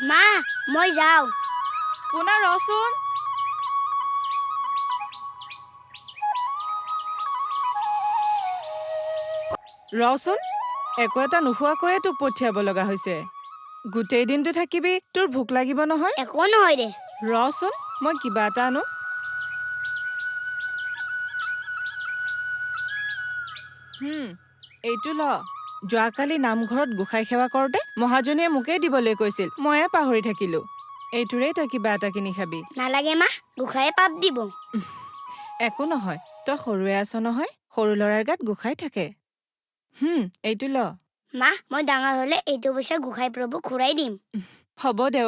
মা মই যাওঁ পোনা ৰচোন একো এটা নোখোৱাকৈয়ে তোক পঠিয়াব লগা হৈছে গোটেই দিনটো থাকিবি তোৰ ভোক লাগিব নহয় একো নহয় দে ৰচোন মই কিবা এটা আনো এইটো ল যোৱাকালি নামঘৰত গোসাঁই সেৱা কৰোঁতে মহাজনীয়ে মোকেই দিবলৈ কৈছিল ময়ে পাহৰি থাকিলো এইটোৰেই তই কিবা এটা কিনি খাবি নালাগে মা গোসাঁয়ে পাপ দিব একো নহয় তই সৰুৱে আছ নহয় সৰু ল'ৰাৰ গাত গোসাঁই থাকে এইটো ল মা মই ডাঙৰ হলে এইটো পইচা গোসাঁই প্ৰভুক ঘূৰাই দিম হ'ব দে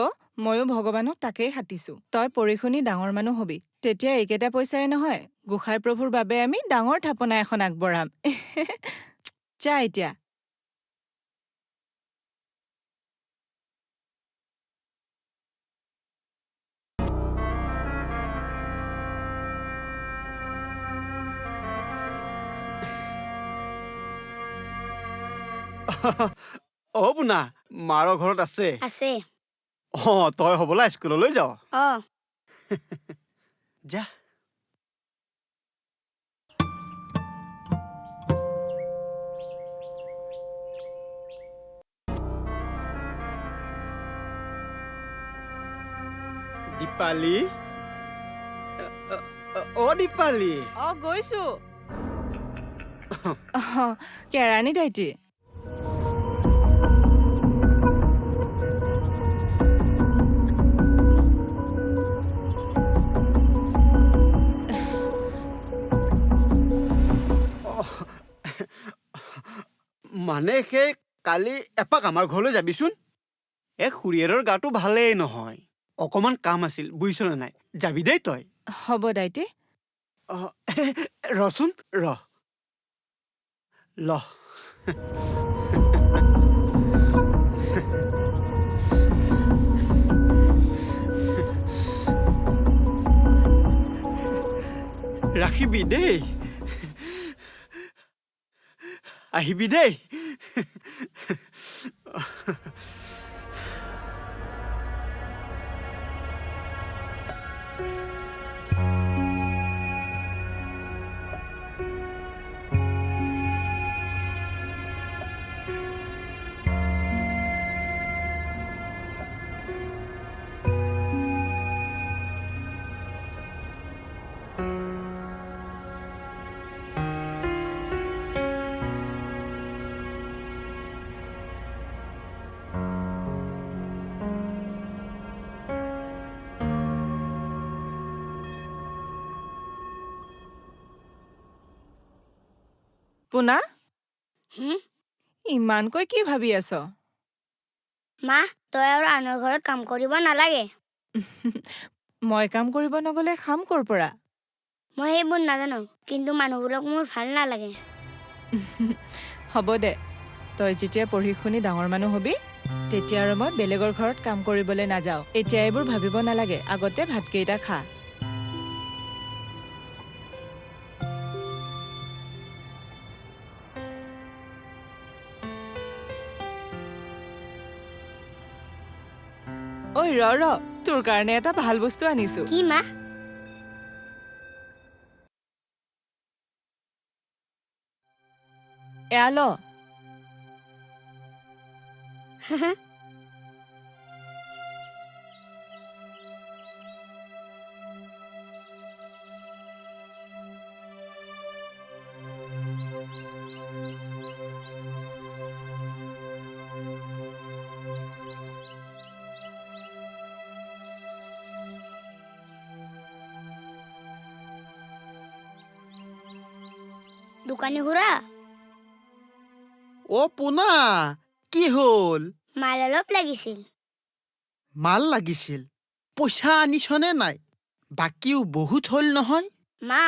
ময়ো ভগৱানক তাকেই হাতিছো তই পঢ়ি শুনি ডাঙৰ মানুহ হবি তেতিয়া এইকেইটা পইচাই নহয় গোসাঁই প্ৰভুৰ বাবে আমি ডাঙৰ থাপনা এখন আগবঢ়াম যা এতিয়া পোনা মাৰ ঘৰত আছে আছে তই হ'বলা স্কুললৈ যাৱ যা দীপালি দীপালি গৈছো কেৰাণী দাইটি মানে সেই কালি এপাক আমাৰ ঘৰলৈ যাবিচোন খুৰীয়েৰৰ গাটো ভালেই নহয় অকণমান কাম আছিল বুজিছনে নাই যাবি দেই তই হ'ব দাইটি ৰচোন ল ৰাখিবি দেই আহিবি দেই পোনা ইমানকৈ কি ভাবি আছ মা তই আৰু আনৰ ঘৰত কাম কৰিব নালাগে মই কাম কৰিব নগলে খাম ক'ৰ পৰা মই সেইবোৰ নাজানো কিন্তু মানুহবোৰক মোৰ ভাল নালাগে হ'ব দে তই যেতিয়া পঢ়ি শুনি ডাঙৰ মানুহ হবি তেতিয়া আৰু মই বেলেগৰ ঘৰত কাম কৰিবলৈ নাযাওঁ এতিয়া এইবোৰ ভাবিব নালাগে আগতে ভাতকেইটা খা ঐ ৰ তোৰ কাৰণে এটা ভাল বস্তু আনিছো কি মা এয়া ল দোকানী খুৰা পোনা কি হ'ল মাল অলপ লাগিছিল মাল লাগিছিল পইচা আনিছনে নাই বাকীও বহুত হ'ল নহয় মা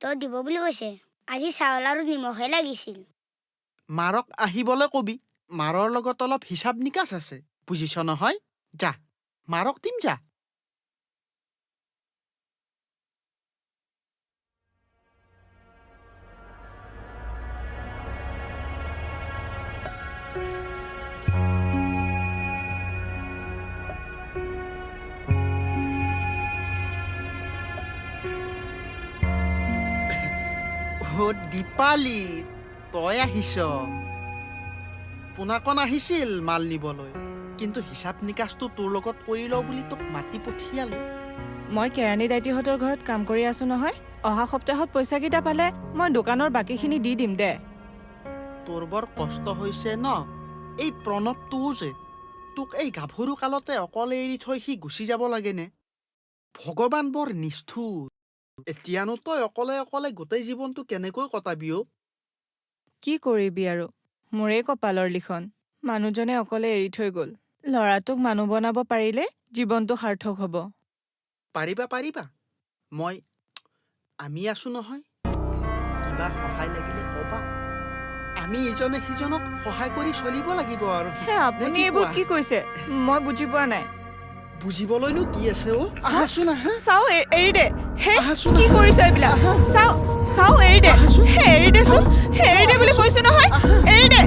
তই দিব বুলি কৈছে আজি চাউল আৰু নিমখহে লাগিছিল মাৰক আহিবলৈ কবি মাৰৰ লগত অলপ হিচাপ নিকাচ আছে বুজিছ নহয় যা মাৰক দিম যা দীপালি তই আহিছ পোনাকণ আহিছিল মাল নিবলৈ কিন্তু হিচাপ নিকাচটো তোৰ লগত কৰি লওঁ বুলি তোক মাতি পঠিয়ালো মই কেৰাণী দাইটিহঁতৰ ঘৰত কাম কৰি আছো নহয় অহা সপ্তাহত পইচাকেইটা পালে মই দোকানৰ বাকীখিনি দি দিম দে তোৰ বৰ কষ্ট হৈছে ন এই প্ৰণৱটোও যে তোক এই গাভৰু কালতে অকলে এৰি থৈ সি গুচি যাব লাগেনে ভগৱান বৰ নিষ্ঠুৰ এতিয়ানো তই অকলে অকলে গোটেই জীৱনটো কেনেকৈ কটাবি অ' কি কৰিবি আৰু মোৰে কপালৰ লিখন মানুহজনে অকলে এৰি থৈ গ'ল ল'ৰাটোক মানুহ বনাব পাৰিলে জীৱনটো সাৰ্থক হ'ব পাৰিবা আমি আছো নহয় কিবা সহায় লাগিলে কবা আমি ইজনে সিজনক সহায় কৰি চলিব লাগিব আৰু হে আপুনি নে কি এইবোৰ কোৱা? কি কৈছে মই বুজি পোৱা নাই বুজিবলৈনো কি আছে অ' আহাচোন আহা চাও এৰি দে হে আহাচোন, কি আহা। কৰিছ এইবিলাক চাও এৰি দে আহাচোন। হে, এৰি দেচোন এৰি দে বুলি কৈছো নহয় এৰি দে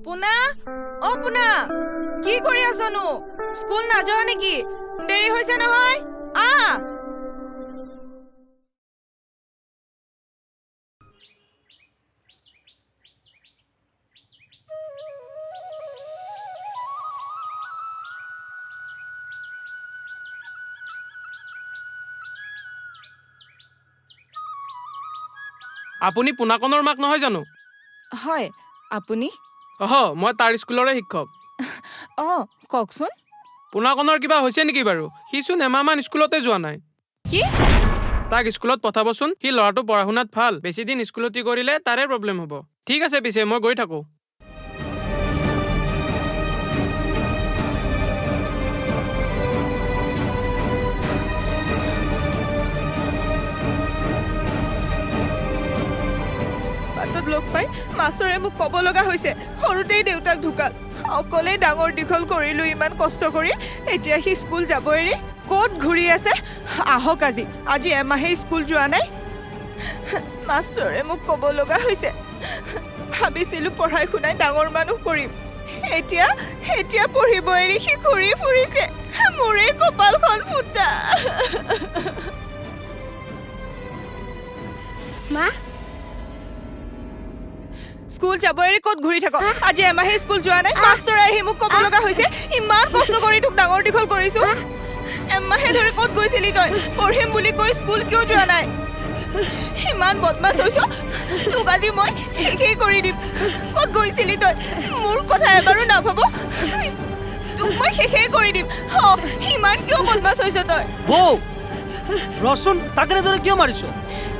পুনা অ পুনা কি কৰি আছনো স্কুল নাযোৱা নেকি দেৰি হৈছে নহয় আপুনি পোনাকণৰ মাক নহয় জানো হয় আপুনি মই তাৰ স্কুলৰে শিক্ষক অ কওকচোন পোনাকণৰ কিবা হৈছে নেকি বাৰু সিচোন এমাহমান স্কুলতে যোৱা নাই কি তাক স্কুলত পঠাবচোন সি ল'ৰাটো পঢ়া শুনাত ভাল বেছি দিন স্কুলতি কৰিলে তাৰে প্ৰব্লেম হ'ব ঠিক আছে পিছে মই গৈ থাকোঁ বাটত লগ পাই মাষ্টৰে মোক ক'ব লগা হৈছে সৰুতেই দেউতাক ঢুকাল অকলেই ডাঙৰ দীঘল কৰিলো ইমান কষ্ট কৰি এতিয়া সি স্কুল যাব এৰি ক'ত ঘূৰি আছে আহক আজি এমাহেই স্কুল যোৱা নাই মাষ্টৰে মোক ক'ব লগা হৈছে ভাবিছিলো পঢ়াই শুনাই ডাঙৰ মানুহ কৰিম এতিয়া পঢ়িব এৰি সি ঘূৰি ফুৰিছে মোৰে কপালখন ফুটা মা স্কুল যাব এৰি ক'ত ঘূৰি থাক আজি এমাহে স্কুল যোৱা নাই মাষ্টৰে আহি মোক ক'ব লগা হৈছে ইমান কষ্ট কৰি তোক ডাঙৰ দীঘল কৰিছো এমাহে ধৰি ক'ত গৈছিলি তই পঢ়িম বুলি কৈ স্কুল কিয় যোৱা নাই ইমান বদমাছ হৈছ তোক আজি মই শেষেই কৰি দিম ক'ত গৈছিলি তই মোৰ কথা এবাৰো নাভাব তোক মই শেষেই কৰি দিম ইমান কিয় বদমাছ হৈছ তই ৰচোন তাকে এনেদৰে কিয় মাৰিছ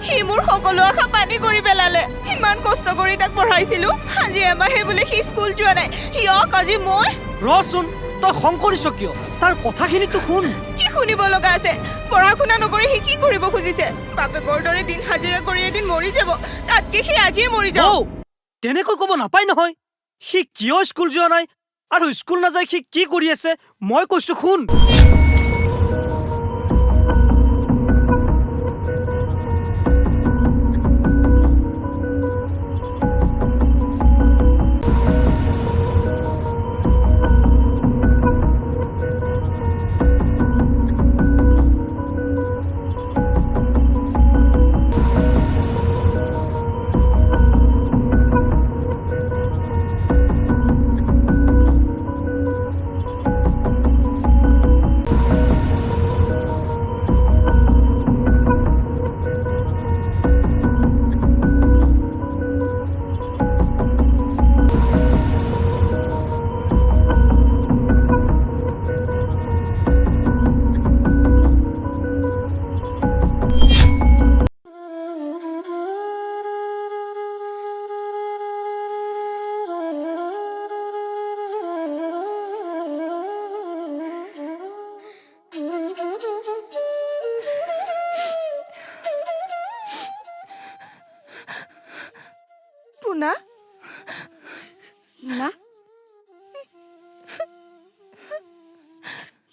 সি মোৰ সকলো আশা পানী কৰি পেলালে ইমান কষ্ট কৰি তাক পঢ়াইছিলো আজি এমাহে বোলে সি স্কুল যোৱা নাই সিয়ক আজি মই ৰচোন তই খং কৰিছ কিয় তাৰ কথাখিনিতো শুন কি শুনিব লগা আছে পঢ়া শুনা নকৰি সি কি কৰিব খুজিছে বাপেকৰ দৰে দিন হাজিৰা কৰি এদিন মৰি যাব তাতকে সি আজিয়ে মৰি যাও তেনেকৈ ক'ব নাপায় নহয় সি কিয় স্কুল যোৱা নাই আৰু স্কুল নাযায় সি কি কৰি আছে মই কৈছো শুন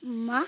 মা